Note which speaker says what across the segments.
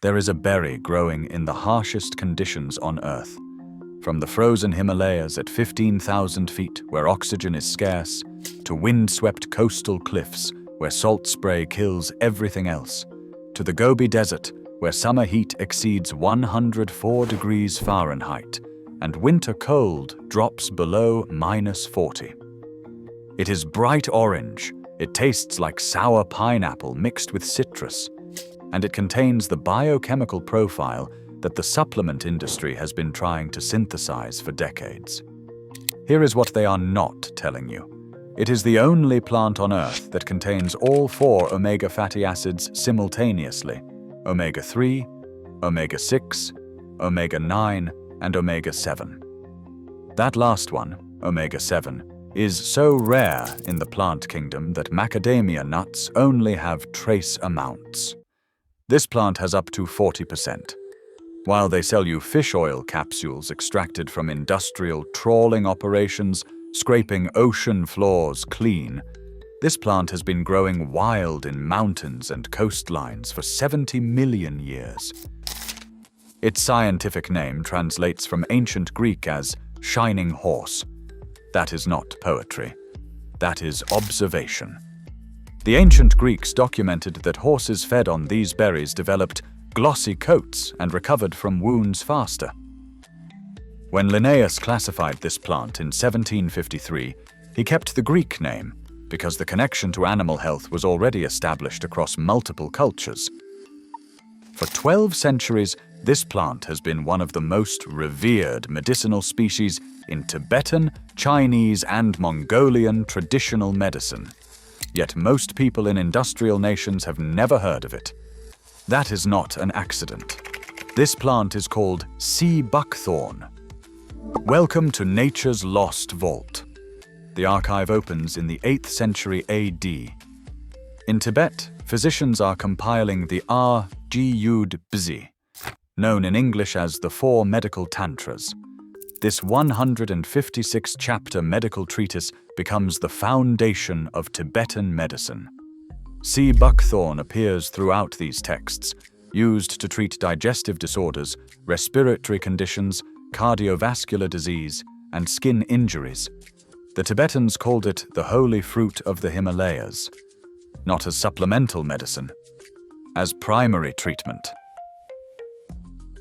Speaker 1: There is a berry growing in the harshest conditions on Earth. From the frozen Himalayas at 15,000 feet, where oxygen is scarce, to wind-swept coastal cliffs, where salt spray kills everything else, to the Gobi Desert, where summer heat exceeds 104 degrees Fahrenheit, and winter cold drops below -40. It is bright orange, it tastes like sour pineapple mixed with citrus, and it contains the biochemical profile that the supplement industry has been trying to synthesize for decades. Here is what they are not telling you. It is the only plant on Earth that contains all 4 omega fatty acids simultaneously: omega-3, omega-6, omega-9, and omega-7. That last one, omega-7, is so rare in the plant kingdom that macadamia nuts only have trace amounts. This plant has up to 40%. While they sell you fish oil capsules extracted from industrial trawling operations, scraping ocean floors clean, this plant has been growing wild in mountains and coastlines for 70 million years. Its scientific name translates from ancient Greek as shining horse. That is not poetry. That is observation. The ancient Greeks documented that horses fed on these berries developed glossy coats and recovered from wounds faster. When Linnaeus classified this plant in 1753, he kept the Greek name because the connection to animal health was already established across multiple cultures. For 12 centuries, this plant has been one of the most revered medicinal species in Tibetan, Chinese, and Mongolian traditional medicine. Yet most people in industrial nations have never heard of it. That is not an accident. This plant is called sea buckthorn. Welcome to nature's lost vault. The archive opens in the 8th century AD. In Tibet, physicians are compiling the rGyud-bzi, known in English as the Four Medical Tantras. This 156-chapter medical treatise becomes the foundation of Tibetan medicine. Sea buckthorn appears throughout these texts, used to treat digestive disorders, respiratory conditions, cardiovascular disease, and skin injuries. The Tibetans called it the holy fruit of the Himalayas, not as supplemental medicine, as primary treatment.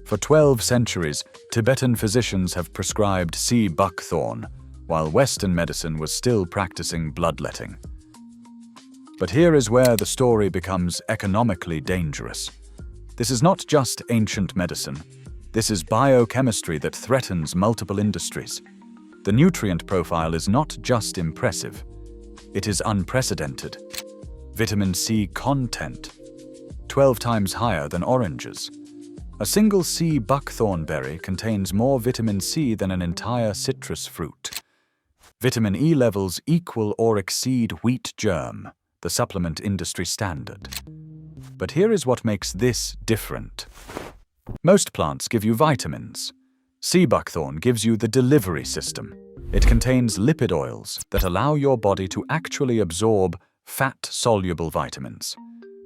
Speaker 1: For 12 centuries, Tibetan physicians have prescribed sea buckthorn, while Western medicine was still practicing bloodletting. But here is where the story becomes economically dangerous. This is not just ancient medicine. This is biochemistry that threatens multiple industries. The nutrient profile is not just impressive. It is unprecedented. Vitamin C content, 12 times higher than oranges. A single sea buckthorn berry contains more vitamin C than an entire citrus fruit. Vitamin E levels equal or exceed wheat germ, the supplement industry standard. But here is what makes this different. Most plants give you vitamins. Sea buckthorn gives you the delivery system. It contains lipid oils that allow your body to actually absorb fat-soluble vitamins.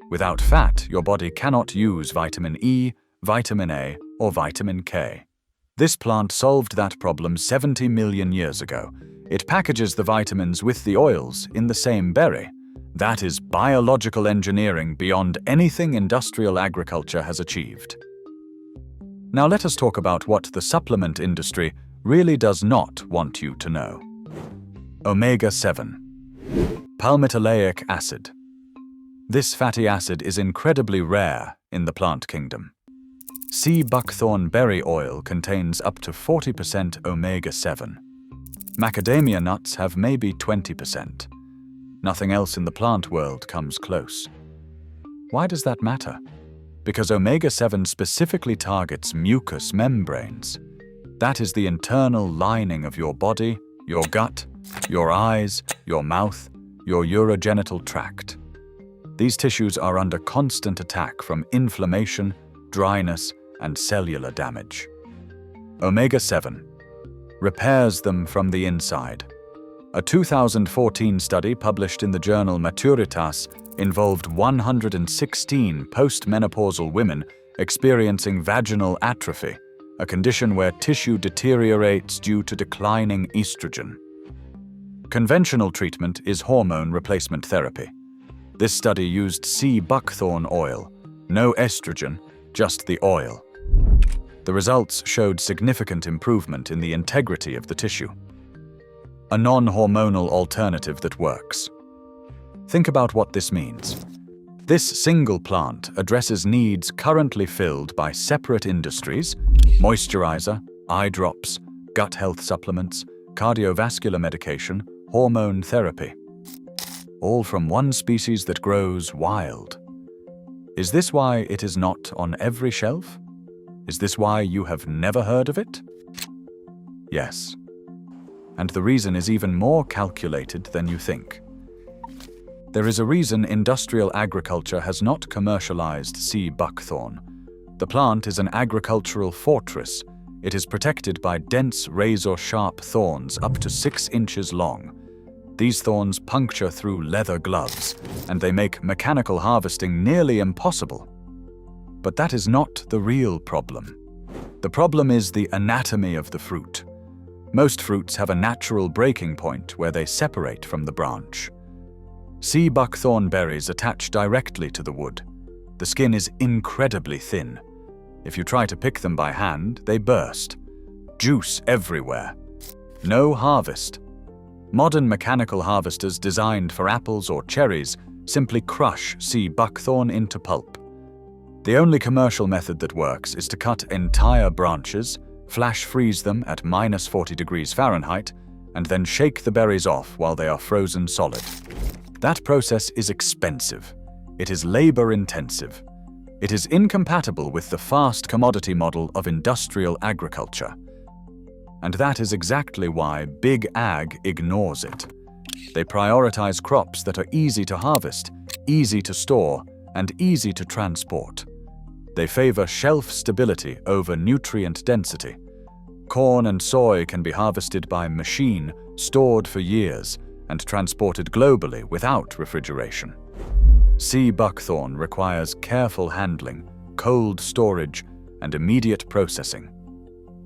Speaker 1: Without fat, your body cannot use vitamin E, vitamin A, or vitamin K. This plant solved that problem 70 million years ago. It packages the vitamins with the oils in the same berry. That is biological engineering beyond anything industrial agriculture has achieved. Now let us talk about what the supplement industry really does not want you to know. Omega-7. Palmitoleic acid. This fatty acid is incredibly rare in the plant kingdom. Sea buckthorn berry oil contains up to 40% omega-7. Macadamia nuts have maybe 20%. Nothing else in the plant world comes close. Why does that matter? Because omega-7 specifically targets mucous membranes. That is the internal lining of your body, your gut, your eyes, your mouth, your urogenital tract. These tissues are under constant attack from inflammation, dryness, and cellular damage. Omega-7 repairs them from the inside. A 2014 study published in the journal Maturitas involved 116 postmenopausal women experiencing vaginal atrophy, a condition where tissue deteriorates due to declining estrogen. Conventional treatment is hormone replacement therapy. This study used sea buckthorn oil, no estrogen, just the oil. The results showed significant improvement in the integrity of the tissue. A non-hormonal alternative that works. Think about what this means. This single plant addresses needs currently filled by separate industries: moisturizer, eye drops, gut health supplements, cardiovascular medication, hormone therapy. All from one species that grows wild. Is this why it is not on every shelf? Is this why you have never heard of it? Yes. And the reason is even more calculated than you think. There is a reason industrial agriculture has not commercialized sea buckthorn. The plant is an agricultural fortress. It is protected by dense razor-sharp thorns up to 6 inches long. These thorns puncture through leather gloves, and they make mechanical harvesting nearly impossible. But that is not the real problem. The problem is the anatomy of the fruit. Most fruits have a natural breaking point where they separate from the branch. Sea buckthorn berries attach directly to the wood. The skin is incredibly thin. If you try to pick them by hand, they burst. Juice everywhere. No harvest. Modern mechanical harvesters designed for apples or cherries simply crush sea buckthorn into pulp. The only commercial method that works is to cut entire branches, flash freeze them at -40 degrees Fahrenheit, and then shake the berries off while they are frozen solid. That process is expensive. It is labor-intensive. It is incompatible with the fast commodity model of industrial agriculture. And that is exactly why Big Ag ignores it. They prioritize crops that are easy to harvest, easy to store, and easy to transport. They favor shelf stability over nutrient density. Corn and soy can be harvested by machine, stored for years, and transported globally without refrigeration. Sea buckthorn requires careful handling, cold storage, and immediate processing.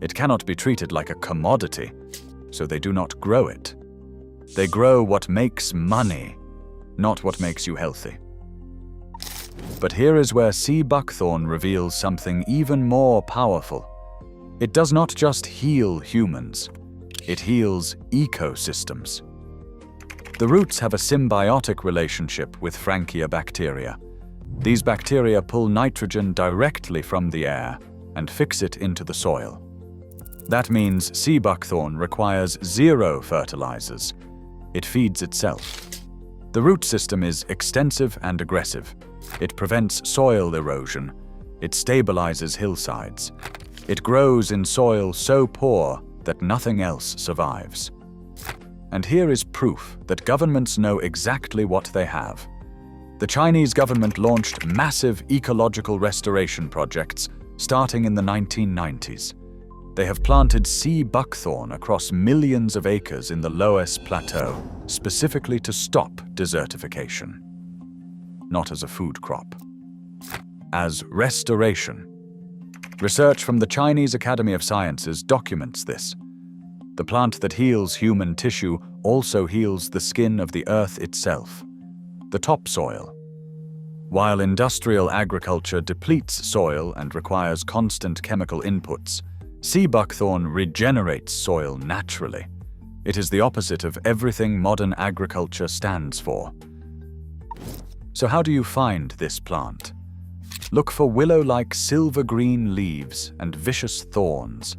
Speaker 1: It cannot be treated like a commodity, so they do not grow it. They grow what makes money, not what makes you healthy. But here is where sea buckthorn reveals something even more powerful. It does not just heal humans, it heals ecosystems. The roots have a symbiotic relationship with Frankia bacteria. These bacteria pull nitrogen directly from the air and fix it into the soil. That means sea buckthorn requires 0 fertilizers. It feeds itself. The root system is extensive and aggressive. It prevents soil erosion. It stabilizes hillsides. It grows in soil so poor that nothing else survives. And here is proof that governments know exactly what they have. The Chinese government launched massive ecological restoration projects starting in the 1990s. They have planted sea buckthorn across millions of acres in the Loess Plateau, specifically to stop desertification. Not as a food crop. As restoration. Research from the Chinese Academy of Sciences documents this. The plant that heals human tissue also heals the skin of the earth itself, the topsoil. While industrial agriculture depletes soil and requires constant chemical inputs, sea buckthorn regenerates soil naturally. It is the opposite of everything modern agriculture stands for. So how do you find this plant? Look for willow-like silver-green leaves and vicious thorns.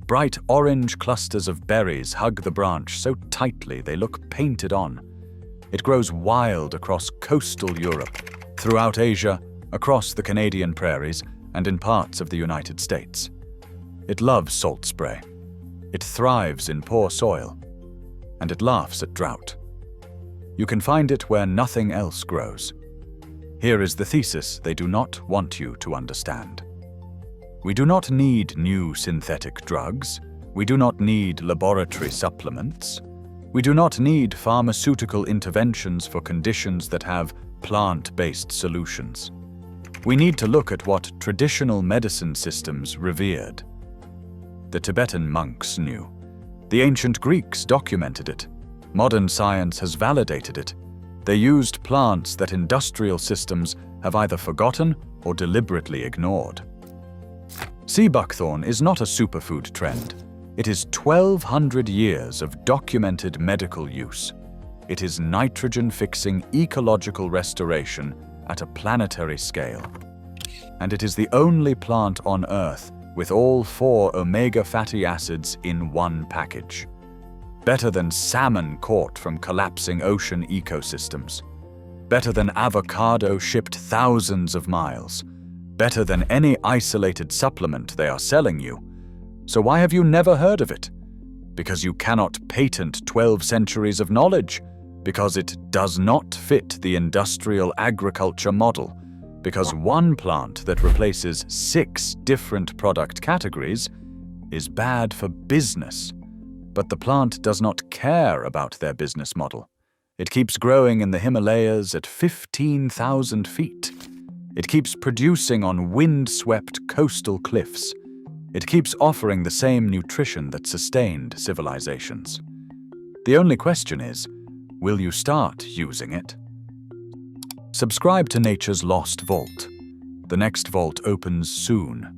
Speaker 1: Bright orange clusters of berries hug the branch so tightly they look painted on. It grows wild across coastal Europe, throughout Asia, across the Canadian prairies, and in parts of the United States. It loves salt spray. It thrives in poor soil. And it laughs at drought. You can find it where nothing else grows. Here is the thesis they do not want you to understand. We do not need new synthetic drugs. We do not need laboratory supplements. We do not need pharmaceutical interventions for conditions that have plant-based solutions. We need to look at what traditional medicine systems revered. The Tibetan monks knew. The ancient Greeks documented it. Modern science has validated it. They used plants that industrial systems have either forgotten or deliberately ignored. Sea buckthorn is not a superfood trend. It is 1,200 years of documented medical use. It is nitrogen-fixing ecological restoration at a planetary scale. And it is the only plant on Earth with all 4 omega fatty acids in one package. Better than salmon caught from collapsing ocean ecosystems. Better than avocado shipped thousands of miles. Better than any isolated supplement they are selling you. So why have you never heard of it? Because you cannot patent 12 centuries of knowledge. Because it does not fit the industrial agriculture model. Because one plant that replaces 6 different product categories is bad for business. But the plant does not care about their business model. It keeps growing in the Himalayas at 15,000 feet. It keeps producing on wind-swept coastal cliffs. It keeps offering the same nutrition that sustained civilizations. The only question is, will you start using it? Subscribe to Nature's Lost Vault. The next vault opens soon.